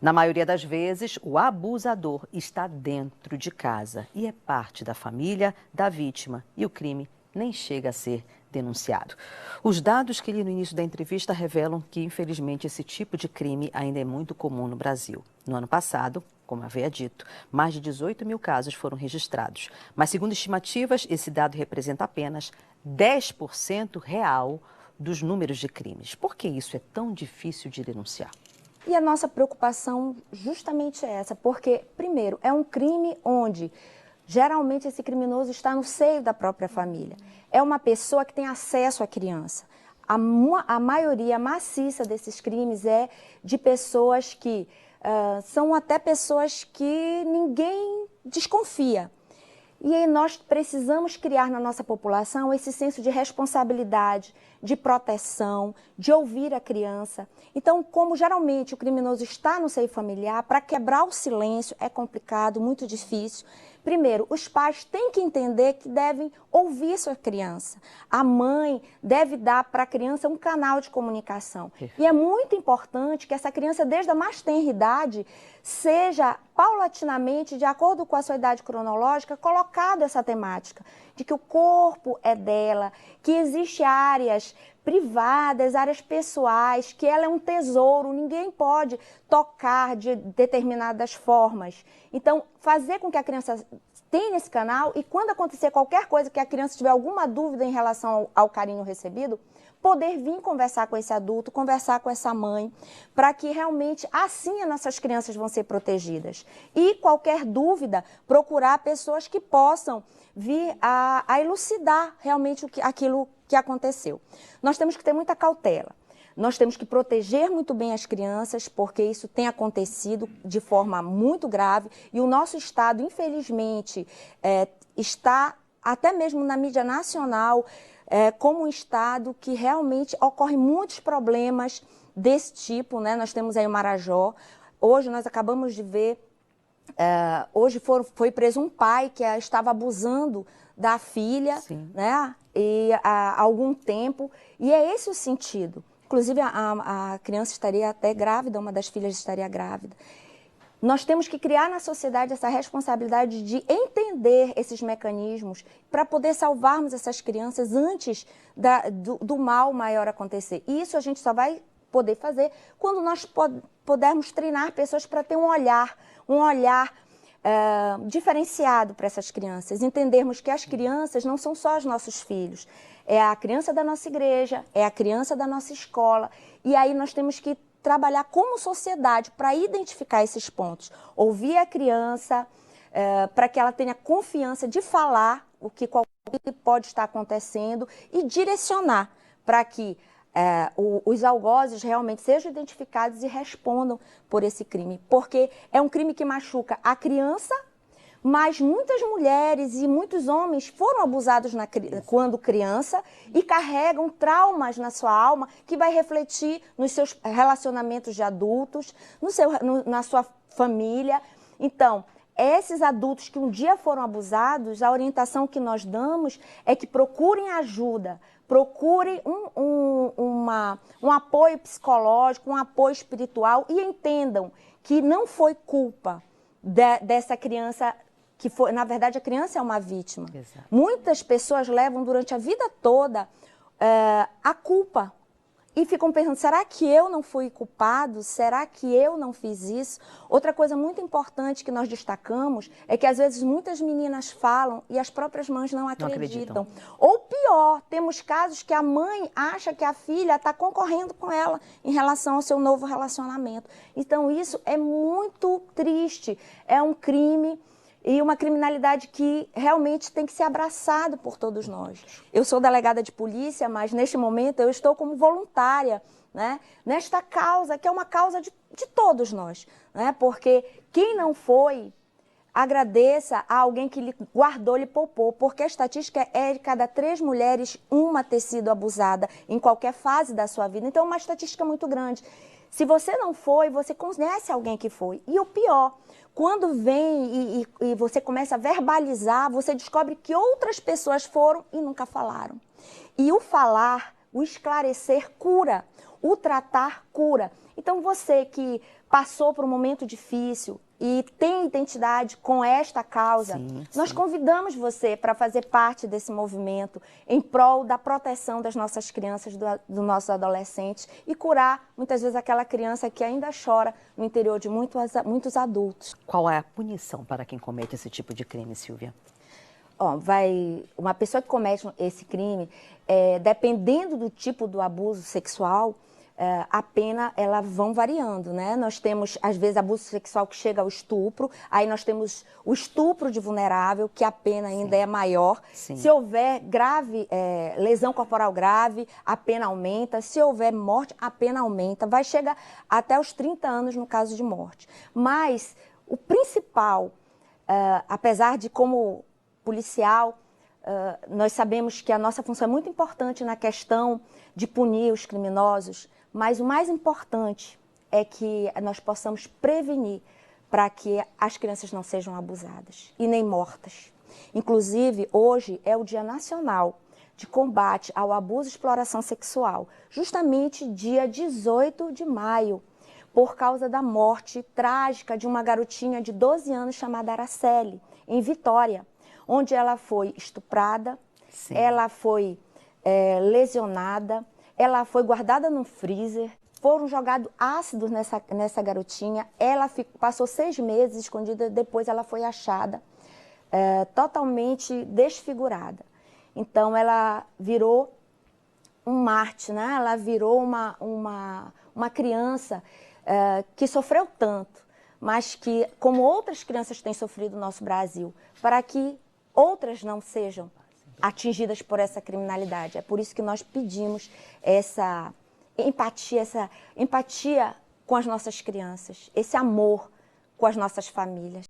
Na maioria das vezes, o abusador está dentro de casa e é parte da família da vítima e o crime nem chega a ser denunciado. Os dados que li no início da entrevista revelam que, infelizmente, esse tipo de crime ainda é muito comum no Brasil. No ano passado, como havia dito, mais de 18 mil casos foram registrados. Mas, segundo estimativas, esse dado representa apenas 10% real dos números de crimes. Por que isso é tão difícil de denunciar? E a nossa preocupação justamente é essa, porque, primeiro, é um crime onde geralmente esse criminoso está no seio da própria família. É uma pessoa que tem acesso à criança. A maioria maciça desses crimes é de pessoas que são até pessoas que ninguém desconfia. E aí nós precisamos criar na nossa população esse senso de responsabilidade, de proteção, de ouvir a criança. Então, como geralmente o criminoso está no seio familiar, para quebrar o silêncio é complicado, muito difícil. Primeiro, os pais têm que entender que devem ouvir sua criança. A mãe deve dar para a criança um canal de comunicação. E é muito importante que essa criança, desde a mais tenra idade, seja paulatinamente, de acordo com a sua idade cronológica, colocada essa temática de que o corpo é dela, que existem áreas privadas, áreas pessoais, que ela é um tesouro, ninguém pode tocar de determinadas formas. Então, fazer com que a criança tenha esse canal e quando acontecer qualquer coisa que a criança tiver alguma dúvida em relação ao carinho recebido, poder vir conversar com esse adulto, conversar com essa mãe, para que realmente assim as nossas crianças vão ser protegidas. E qualquer dúvida, procurar pessoas que possam vir a elucidar realmente aquilo que aconteceu. Nós temos que ter muita cautela. Nós temos que proteger muito bem as crianças, porque isso tem acontecido de forma muito grave e o nosso Estado, infelizmente, está até mesmo na mídia nacional como um Estado que realmente ocorre muitos problemas desse tipo, né? Nós temos aí o Marajó, hoje nós acabamos de ver, hoje foi preso um pai que estava abusando da filha, né? E há algum tempo, e é esse o sentido. Inclusive, a criança estaria até grávida, uma das filhas estaria grávida. Nós temos que criar na sociedade essa responsabilidade de entender esses mecanismos para poder salvarmos essas crianças antes do mal maior acontecer. E isso a gente só vai poder fazer quando nós pudermos treinar pessoas para ter um olhar diferenciado para essas crianças. Entendermos que as crianças não são só os nossos filhos. É a criança da nossa igreja, é a criança da nossa escola. E aí nós temos que trabalhar como sociedade para identificar esses pontos. Ouvir a criança, para que ela tenha confiança de falar o que pode estar acontecendo e direcionar para que os algozes realmente sejam identificados e respondam por esse crime. Porque é um crime que machuca a criança, mas muitas mulheres e muitos homens foram abusados quando criança e carregam traumas na sua alma que vai refletir nos seus relacionamentos de adultos, na sua família. Então, esses adultos que um dia foram abusados, a orientação que nós damos é que procurem ajuda, procurem um apoio psicológico, um apoio espiritual e entendam que não foi culpa dessa criança que foi, na verdade, a criança é uma vítima. Exato. Muitas pessoas levam durante a vida toda a culpa e ficam pensando, será que eu não fui culpado? Será que eu não fiz isso? Outra coisa muito importante que nós destacamos é que às vezes muitas meninas falam e as próprias mães não acreditam. Ou pior, temos casos que a mãe acha que a filha está concorrendo com ela em relação ao seu novo relacionamento. Então isso é muito triste, é um crime e uma criminalidade que realmente tem que ser abraçado por todos nós. Eu sou delegada de polícia, mas neste momento eu estou como voluntária, né, nesta causa, que é uma causa de todos nós, né, porque quem não foi, agradeça a alguém que lhe guardou, lhe poupou, porque a estatística é de cada 3 mulheres, uma ter sido abusada em qualquer fase da sua vida. Então é uma estatística muito grande. Se você não foi, você conhece alguém que foi. E o pior, quando vem e você começa a verbalizar, você descobre que outras pessoas foram e nunca falaram. E o falar, o esclarecer cura. o tratar cura. Então você que passou por um momento difícil e tem identidade com esta causa, nós convidamos você para fazer parte desse movimento em prol da proteção das nossas crianças, dos nossos adolescentes e curar, muitas vezes, aquela criança que ainda chora no interior de muitos adultos. Qual é a punição para quem comete esse tipo de crime, Silvia? Uma pessoa que comete esse crime, dependendo do tipo do abuso sexual, a pena, ela vão variando, né? Nós temos, às vezes, abuso sexual que chega ao estupro, aí nós temos o estupro de vulnerável, que a pena ainda é maior. Se houver lesão corporal grave, a pena aumenta. Se houver morte, a pena aumenta. Vai chegar até os 30 anos no caso de morte. Mas o principal, apesar de como policial, nós sabemos que a nossa função é muito importante na questão de punir os criminosos, mas o mais importante é que nós possamos prevenir para que as crianças não sejam abusadas e nem mortas. Inclusive, hoje é o Dia Nacional de Combate ao Abuso e Exploração Sexual, justamente dia 18 de maio, por causa da morte trágica de uma garotinha de 12 anos chamada Araceli, em Vitória, onde ela foi estuprada, ela foi lesionada, ela foi guardada num freezer, foram jogados ácidos nessa garotinha, ela passou 6 meses escondida, depois ela foi achada totalmente desfigurada. Então ela virou um mártir, né? Ela virou uma criança que sofreu tanto, mas que, como outras crianças têm sofrido no nosso Brasil, para que outras não sejam atingidas por essa criminalidade. É por isso que nós pedimos essa empatia com as nossas crianças, esse amor com as nossas famílias.